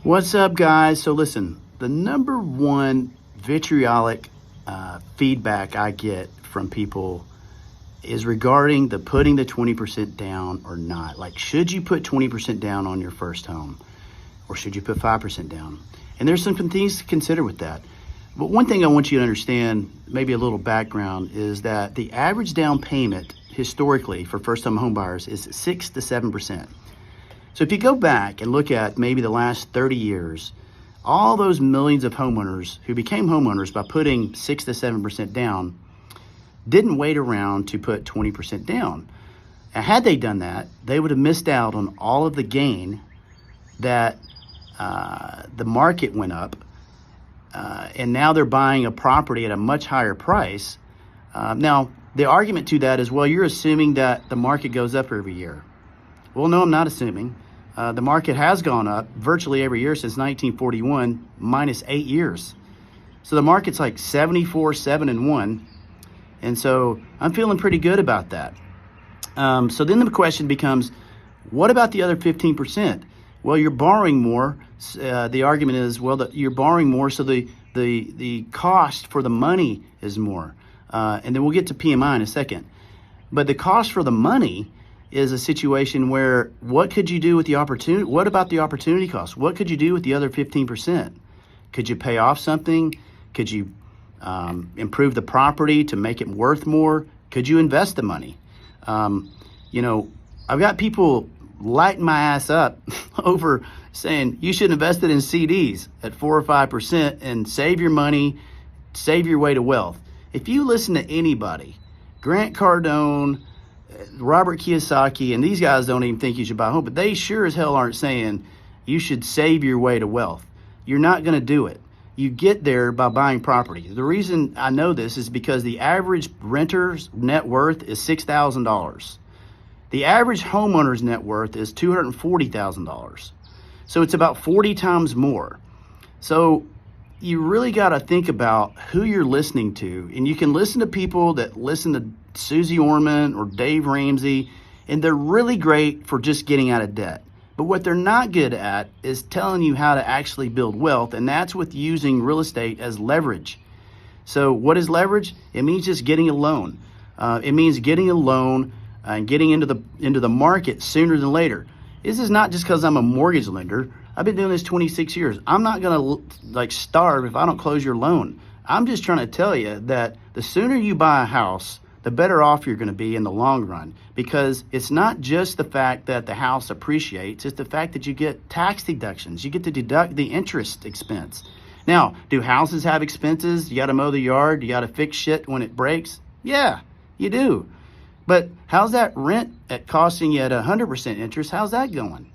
What's up, guys? So listen, the number one vitriolic feedback I get from people is regarding the putting the 20% down or not. Like, should you put 20% down on your first home, or should you put 5% down? And there's some things to consider with that. But one thing I want you to understand, maybe a little background, is that the average down payment historically for first-time home buyers is 6 to 7%. So if you go back and look at maybe the last 30 years, all those millions of homeowners who became homeowners by putting 6 to 7% down didn't wait around to put 20% down. And had they done that, they would have missed out on all of the gain that the market went up, and now they're buying a property at a much higher price. Now, the argument to that is, well, you're assuming that the market goes up every year. Well, no, I'm not assuming. The market has gone up virtually every year since 1941, minus 8 years. So the market's like 74, 7, and 1. And so I'm feeling pretty good about that. So then the question becomes, what about the other 15%? Well, you're borrowing more. The argument is, well, that you're borrowing more, so the cost for the money is more. And then we'll get to PMI in a second. But the cost for the money is a situation where, what could you do with the opportunity? What about the opportunity cost? What could you do with the other 15%? Could you pay off something? Could you improve the property to make it worth more? Could you invest the money? I've got people lighting my ass up over saying you should invest it in CDs at 4 or 5% and save your money, save your way to wealth. If you listen to anybody, Grant Cardone, Robert Kiyosaki, and these guys don't even think you should buy a home, but they sure as hell aren't saying you should save your way to wealth. You're not going to do it. You get there by buying property. The reason I know this is because the average renter's net worth is $6,000. The average homeowner's net worth is $240,000. So it's about 40 times more. So you really got to think about who you're listening to. And you can listen to people that listen to Susie Orman or Dave Ramsey, and they're really great for just getting out of debt. But what they're not good at is telling you how to actually build wealth, and that's with using real estate as leverage. So what is leverage? It means just getting a loan. It means getting a loan and getting into the market sooner than later. This is not just because I'm a mortgage lender. I've been doing this 26 years. I'm not going to starve if I don't close your loan. I'm just trying to tell you that the sooner you buy a house, the better off you're going to be in the long run, because it's not just the fact that the house appreciates, it's the fact that you get tax deductions. You get to deduct the interest expense. Now, do houses have expenses? You got to mow the yard, you got to fix shit when it breaks? Yeah, you do. But how's that rent at costing you at 100% interest? How's that going?